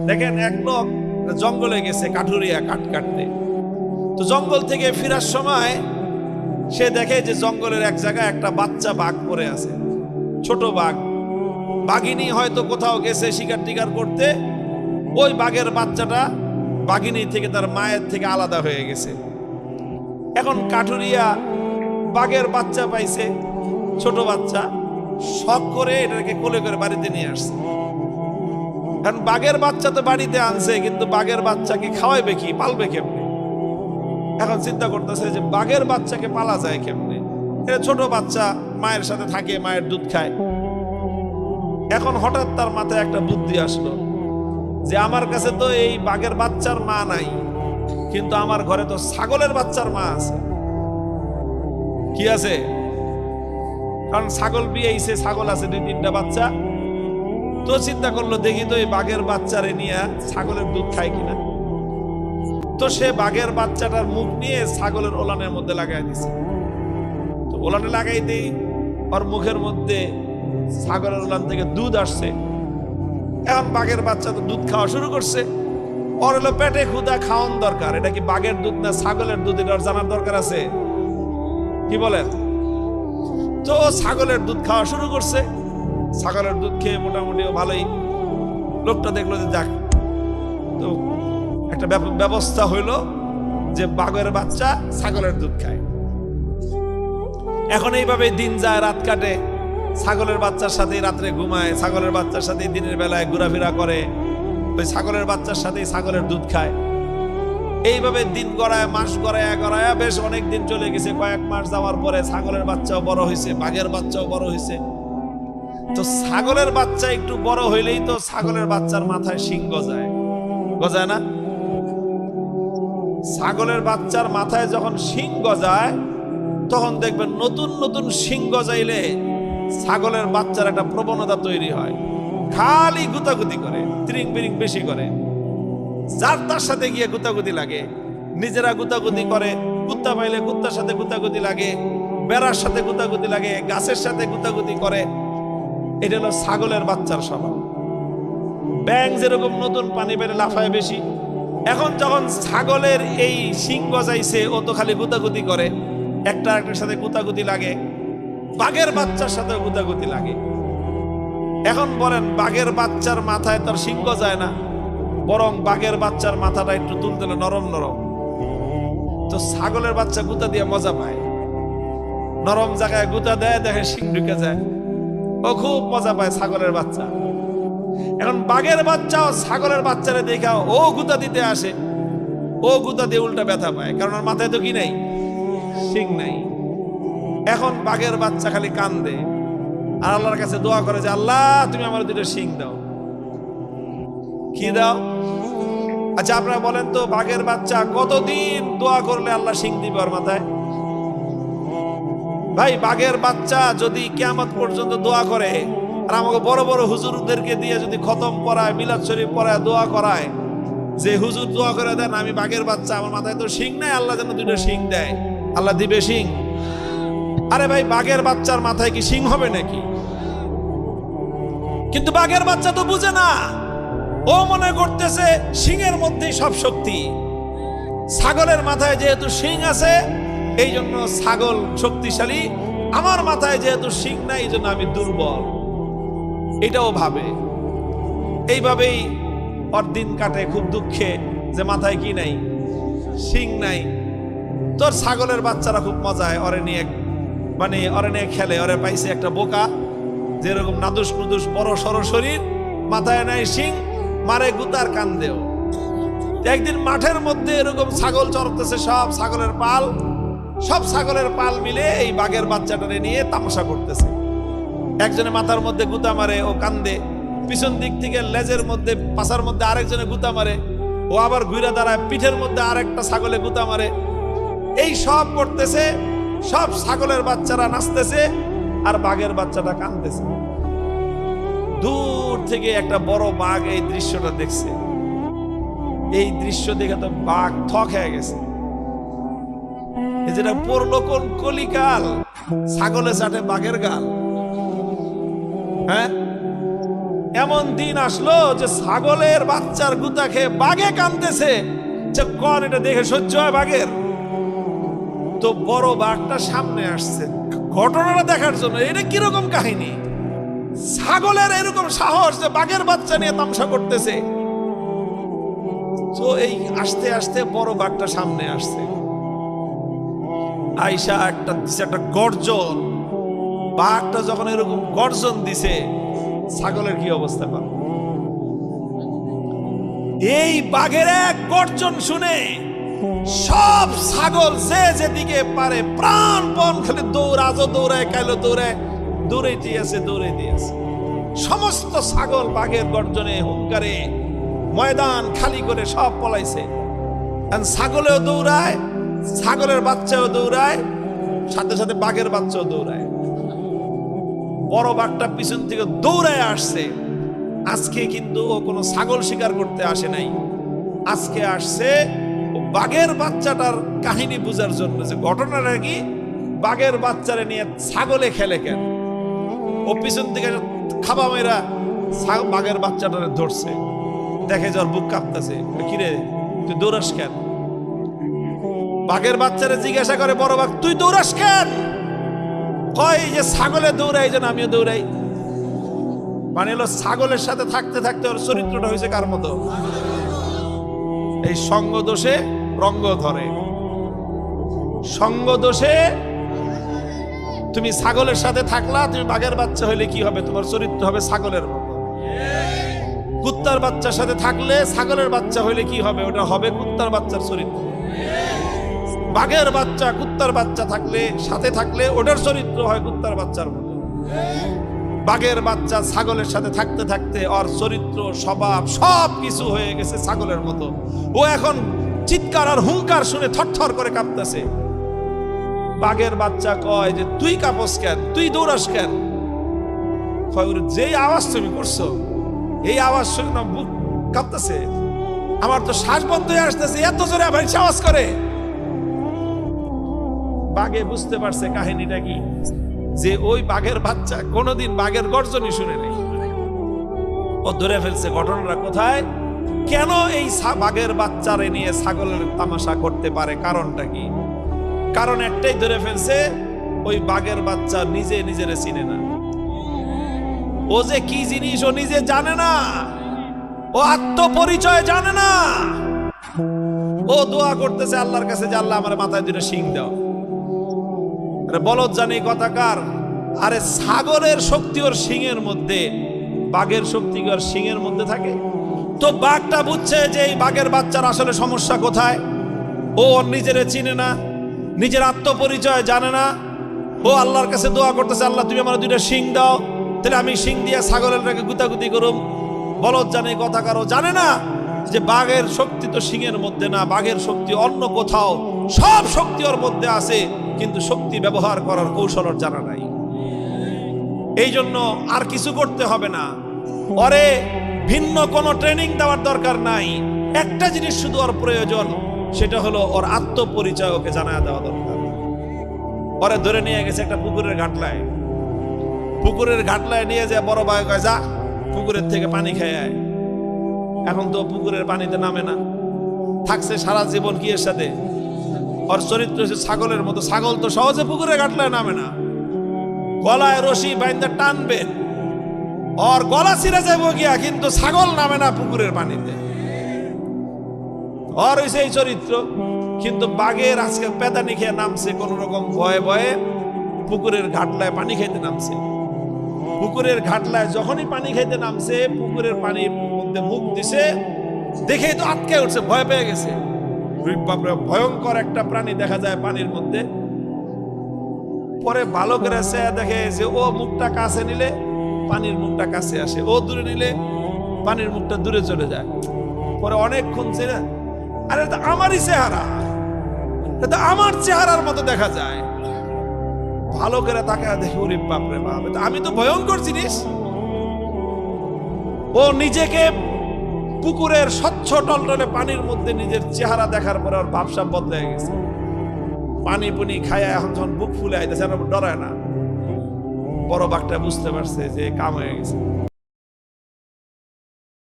দেখেন এক লোক জঙ্গলে গেছে কাঠুরিয়া কাঠ কাটতে। তো জঙ্গল থেকে ফেরার সময় সে দেখে যে জঙ্গলের এক জায়গায় একটা বাচ্চা বাঘ পড়ে আছে, ছোট বাঘ। বাঘিনী হয়তো কোথাও গেছে শিকার টিকার করতে, ওই বাঘের বাচ্চাটা বাঘিনী থেকে তার মায়ের থেকে আলাদা হয়ে গেছে। এখন কাঠুরিয়া বাঘের বাচ্চা পাইছে, ছোট বাচ্চা, শখ করে এটাকে কোলে করে বাড়িতে নিয়ে আসছে। কারণ বাঘের বাচ্চা তো বাড়িতে আনছে, কিন্তু বাঘের বাচ্চাকে খাওয়াইবে কি, পালবে কেমনে? এখন চিন্তা করতেছে যে বাঘের বাচ্চাকে পালা যায় কেমনে। এটা ছোট বাচ্চা, মায়ের সাথে থাকে, মায়ের দুধ খায়। এখন হঠাৎ তার মাথায় একটা বুদ্ধি আসলো যে আমার কাছে তো এই বাঘের বাচ্চার মা নাই, কিন্তু আমার ঘরে তো ছাগলের বাচ্চার মা আছে। কি আছে? কারণ ছাগল বিয়েছে, ছাগল আছে 2-3টা বাচ্চা। তো চিন্তা করলো দেখি তো এই বাঘের বাচ্চারে নিয়ে ছাগলের দুধ খায় কিনা। তো সে বাঘের বাচ্চাটার মুখ নিয়ে ছাগলের ওলানের মধ্যে লাগাই দিছে। তো ওলানে লাগাই দিই, ওর মুখের মধ্যে ছাগলের ওলান থেকে দুধ আসছে। এখন বাঘের বাচ্চা তো দুধ খাওয়া শুরু করছে। ওর হলো পেটে ক্ষুধা, খাওয়ান দরকার। এটা কি বাঘের দুধ না ছাগলের দুধ, এটা জানার দরকার আছে। কি বলেন? তো ছাগলের দুধ খাওয়া শুরু করছে। ছাগলের দুধ খেয়ে মোটামুটি ভালোই, লোকটা দেখলো যে যাক, তো একটা ব্যবস্থা হইলো যে বাঘের বাচ্চা ছাগলের দুধ খায়। এখন এইভাবে দিন যায়, রাত কাটে। ছাগলের বাচ্চার সাথে রাত্রে ঘুমায়, ছাগলের বাচ্চার সাথে দিনের বেলায় ঘোরাফেরা করে, ওই ছাগলের বাচ্চার সাথে ছাগলের দুধ খায়। এইভাবে দিন গড়ায়, মাস গড়ায় বেশ অনেক দিন চলে গেছে। কয়েক মাস যাওয়ার পরে ছাগলের বাচ্চাও বড় হয়েছে, বাঘের বাচ্চাও বড় হয়েছে। তো ছাগলের বাচ্চা একটু বড় হইলেই তো ছাগলের বাচ্চার মাথায় শিং গজায়, গজায় না? ছাগলের বাচ্চার মাথায় যখন শিং গজায়, তখন দেখবেন নতুন নতুন শিং গজাইলে ছাগলের বাচ্চার একটা প্রবণতা তৈরি হয়, খালি গুতাগুতি করে, ত্রিং বিরিং বেশি করে, যার তার সাথে গিয়ে গুতাগুতি লাগে। নিজেরা গুতাগুতি করে, কুত্তা পাইলে কুত্তার সাথে গুতাগুতি লাগে, বেড়ার সাথে গুতাগুতি লাগে, গাছের সাথে গুতাগুতি করে। এটা হলো ছাগলের বাচ্চার স্বভাব। ব্যাঙ যেরকম নতুন পানি পেলে লাফায় বেশি, এখন যখন ছাগলের এই শিং গজাইছে, ও তো খালি গুতাগুতি করে, একটা একটার সাথে গুতাগুতি লাগে, বাঘের বাচ্চার সাথে গুতাগুতি লাগে। এখন বলেন, বাঘের বাচ্চার মাথায় তার শিং গজায় না, বরং বাঘের বাচ্চার মাথাটা একটু তুলতে নরম নরম। তো ছাগলের বাচ্চা গুতা দিয়ে মজা পায়, নরম জায়গায় গুতা দেয়, দেখে শিং ঢুকে যায়, ও খুব মজা পায় ছাগলের বাচ্চা। এখন বাঘের বাচ্চাও ছাগলের বাচ্চারে দেখা ও গুতা দিতে আসে, ও গুতা দিয়ে উল্টা ব্যথা পায়, কারণ ওর মাথায় তো কি নাই, শিং নাই। এখন বাঘের বাচ্চা খালি কান্দে আর আল্লাহর কাছে দোয়া করে যে আল্লাহ তুমি আমার 2টা শিং দাও। কি দাও? আচ্ছা আপনারা বলেন তো, বাঘের বাচ্চা কতদিন দোয়া করলে আল্লাহ শিং দিবে ওর মাথায়? ভাই, বাঘের বাচ্চা যদি কিয়ামত পর্যন্ত দোয়া করে, আর আমাকে বড় বড় হুজুরদেরকে দিয়ে যদি খতম করায়, মিলাদ শরীফ পড়ায়, দোয়া করায় যে হুজুর দোয়া করে দেন আমি বাঘের বাচ্চা, আমার মাথায় তো শিং নাই, আল্লাহ যেন 2টা শিং দেয়, আল্লাহ দিবে শিং? আরে ভাই, বাঘের বাচ্চার মাথায় কি শিং হবে নাকি? কিন্তু বাঘের বাচ্চা তো বুঝে না, ও মনে করতেছে শিংয়ের মধ্যেই সব শক্তি। ছাগলের মাথায় যেহেতু শিং আছে, এই জন্য ছাগল শক্তিশালী, আমার মাথায় যেহেতু শিং নাই, এই জন্য আমি দুর্বল, এটাও ভাবে। এইভাবেই ওর দিন কাটে খুব দুঃখে, যে মাথায় কি নাই, শিং নাই। তোর ছাগলের বাচ্চারা খুব মজায় ওরে নিয়ে, মানে ওরে নিয়ে খেলে। ওরে পাইছে একটা বোকা, যেরকম নাদুস নুদুস বড় সড় শরীর, মাথায় নাই শিং, মারে গুতার কান্দেও। একদিন মাঠের মধ্যে এরকম ছাগল চড়তেছে, সব ছাগলের পাল মিলে এই বাঘের বাচ্চাটারে নিয়ে তামাশা করতেছে। একজনে মাথার মধ্যে গুতা মারে, ও কান্দে। পিছন দিক থেকে লেজের মধ্যে, পাছার মধ্যে আরেকজনে গুতা মারে, ও আবার ঘুরে দাঁড়ায়, পিঠের মধ্যে আরেকটা ছাগলে গুতা মারে। এই সব করতেছে, সব ছাগলের বাচ্চারা নাচতেছে, আর বাঘের বাচ্চাটা কাঁদতেছে। দূর থেকে একটা বড় বাঘ এই দৃশ্যটা দেখছে। এই দৃশ্য দেখে তো বাঘ থক হয়ে গেছে, যেটা পড়লো কোন কলিকাল, ছাগলে চাটে বাঘের গাল। হ্যাঁ, এমন দিন আসলো যে ছাগলের বাচ্চার গুতা খেয়ে বাঘে কাঁদতেছে, যে কর এটা দেখে সহ্য হয় বাঘের? তো বড় বাঘটা সামনে আসছে ঘটনাটা দেখার জন্য। এটা কিরকম কাহিনী? ছাগলের এরকম সাহস যে বাঘের বাচ্চা নিয়ে তামসা করতেছে। তো এই আস্তে আস্তে বড় বাঘটা সামনে আসছে, আইসা একটা গর্জন। বাঘটা যখন এরকম গর্জন দিছে, ছাগলের কি অবস্থা পাবে? এই বাঘের এক গর্জন শুনে সব ছাগল যে যেদিকে পারে প্রাণপণ খালি দৌড়ায় কাইলো দৌড়াইতে আছে। সমস্ত ছাগল বাঘের গর্জনে হুঙ্কারে ময়দান খালি করে সব পলাইছে। ছাগলেও দৌড়ায়, ছাগলের বাচ্চাও দৌড়ায়, সাথে সাথে বাঘের বাচ্চাও দৌড়ায়। বড় বাঘটা পিছন থেকে দৌড়ায় আসছে। আজকে কিন্তু ও কোনো ছাগল শিকার করতে আসে নাই, আজকে আসছে বাঘের বাচ্চাটার কাহিনী বুঝার জন্য, যে ঘটনাটা কি, বাঘের বাচ্চারে নিয়ে ছাগলে খেলে কেন। ও পিছন থেকে খাবা মেয়েরা বাঘের বাচ্চাটারে ধরছে, দেখে যার বুক কাঁপতেছে। কিরে তুই দৌড়াস কেন? বাঘের বাচ্চারে জিজ্ঞাসা করে বড় বাঘ, তুই দৌড়াস কেন? কয় যে ছাগলে দৌড়াই যেন আমিও দৌড়াই। মানে হলো ছাগলের সাথে থাকতে থাকতে ওর চরিত্রটা হয়েছে কার মতো? এই সঙ্গ দোষে রঙ্গ ধরে। সঙ্গ দোষে তুমি ছাগলের সাথে থাকলা, তুমি বাঘের বাচ্চা হইলে কি হবে? তোমার চরিত্র হবে ছাগলের মতো। কুত্তার বাচ্চার সাথে থাকলে ছাগলের বাচ্চা হইলে কি হবে? ওটা হবে কুত্তার বাচ্চার চরিত্র। বাঘের বাচ্চা কুত্তার বাচ্চা থাকলে সাথে থাকলে ওটার চরিত্র হয় কুত্তার বাচ্চার মতো। বাঘের বাচ্চা ছাগলের সাথে থাকতে থাকতে ওর চরিত্র স্বভাব সব কিছু হয়ে গেছে ছাগলের মতো। ও এখন চিৎকার আর হুঙ্কার শুনে থরথর করে কাঁপতেছে। বাঘের বাচ্চা কয় যে তুই কাঁপস কেন, তুই দৌড়াস কেন? যেই আওয়াজ তুমি করছো, এই আওয়াজ শুনে না বুক কাঁপতেছে, আমার তো শ্বাস বন্ধ হয়ে আসতেছে, এত জোরে আবার আওয়াজ করে। বাঘে বুঝতে পারছে কাহিনীটা কি, যে ওই বাঘের বাচ্চা কোনোদিন বাঘের গর্জনই শুনে নেই। ও ধরে ফেলছে ঘটনাটা কোথায়, কেন এই বাঘের বাচ্চারে নিয়ে ছাগলের তামাশা করতে পারে, কারণটা কি? কারণ একটাই ধরে ফেলছে, ওই বাঘের বাচ্চা নিজে নিজেরে চিনে না। ও যে কি জিনিস ও নিজে জানে না, ও আত্মপরিচয় জানে না। ও দোয়া করতেছে আল্লাহর কাছে যে আল্লাহ আমার মাথায় দুটো শিং দাও। বলদ জানি কথাকার, আরে ছাগলের শক্তি ওর শিংয়ের মধ্যে, বাঘের শক্তি ওর শিংয়ের মধ্যে থাকে। তো বাঘটা বুঝছে যে এই বাঘের বাচ্চার আসলে সমস্যা কোথায়। ও ওর নিজেরে চিনে না, নিজের আত্মপরিচয় জানে না। ও আল্লাহর কাছে দোয়া করতেছে, আল্লাহ তুমি আমার দুইটা শিং দাও, তাহলে আমি শিং দিয়ে ছাগলের গুতাগুতি করুম। বলদ জানি কথাকার, ও জানে না যে বাঘের শক্তি তো শিংয়ের মধ্যে না, বাঘের শক্তি অন্য কোথাও। সব শক্তি ওর মধ্যে আছে, কিন্তু শক্তি ব্যবহার করার কৌশল ওর জানা নাই। এই জন্য আর কিছু করতে হবে না, ওরে ভিন্ন কোনো ট্রেনিং দেওয়ার দরকার নাই। একটা জিনিস শুধু ওর প্রয়োজন, সেটা হলো ওর আত্মপরিচয় ওকে জানা দেওয়া দরকার। ওরে ধরে নিয়ে গেছে একটা পুকুরের ঘাটলায়। পুকুরের ঘাটলায় নিয়ে যায় বড় ভাই কয়, যা পুকুরের থেকে পানি খেয়ে আয়। এখন তো পুকুরের পানিতে নামে না, থাকছে সারা জীবন কি এর সাথে? ওর চরিত্র হচ্ছে ছাগলের মতো। ছাগল তো সহজে পুকুরে ঘাটলায় নামে না, গলায় রশি বাইন্দা টানবে, ওর গলা ছিঁড়ে যাবো গিয়া, কিন্তু ছাগল নামে না পুকুরের পানিতে। ওর হইছে এই চরিত্র। কিন্তু বাঘের আজকে পেদানি খেয়ে নামছে কোন রকম ভয়ে ভয়ে, পুকুরের ঘাটলায় পানি খাইতে নামছে। পুকুরের ঘাটলায় যখনই পানি খাইতে নামছে, পুকুরের পানির মধ্যে মুখ দিছে, দেখেই তো আটকে উঠছে, ভয় পেয়ে গেছে। ভয়ঙ্কর একটা প্রাণী দেখা যায় পানির মধ্যে। পরে ভালো করে দেখে যে ও মুখটা কাছে নিলে পানির মুখটা কাছে আসে, ও দূরে নিলে পানির মুখটা দূরে চলে যায়। পরে অনেকক্ষণ ছেড়ে, আরে এটা আমারই চেহারা, এটা আমার চেহারার মতো দেখা যায়। ভালো করে তাকে দেখে, ওরে বাপরে বাপ, আমি তো ভয়ঙ্কর জিনিস। ও নিজেকে পুকুরের স্বচ্ছ টলটলে পানির মধ্যে নিজের চেহারা দেখার পরে ওর ভাবসাব বদলে গেছে। পানি পুনি খায় এখন যখন বুক ফুলে আইতেছে, ডরায় না। বড় বাঘটা বুঝতে পারছে যে কাম হয়ে গেছে।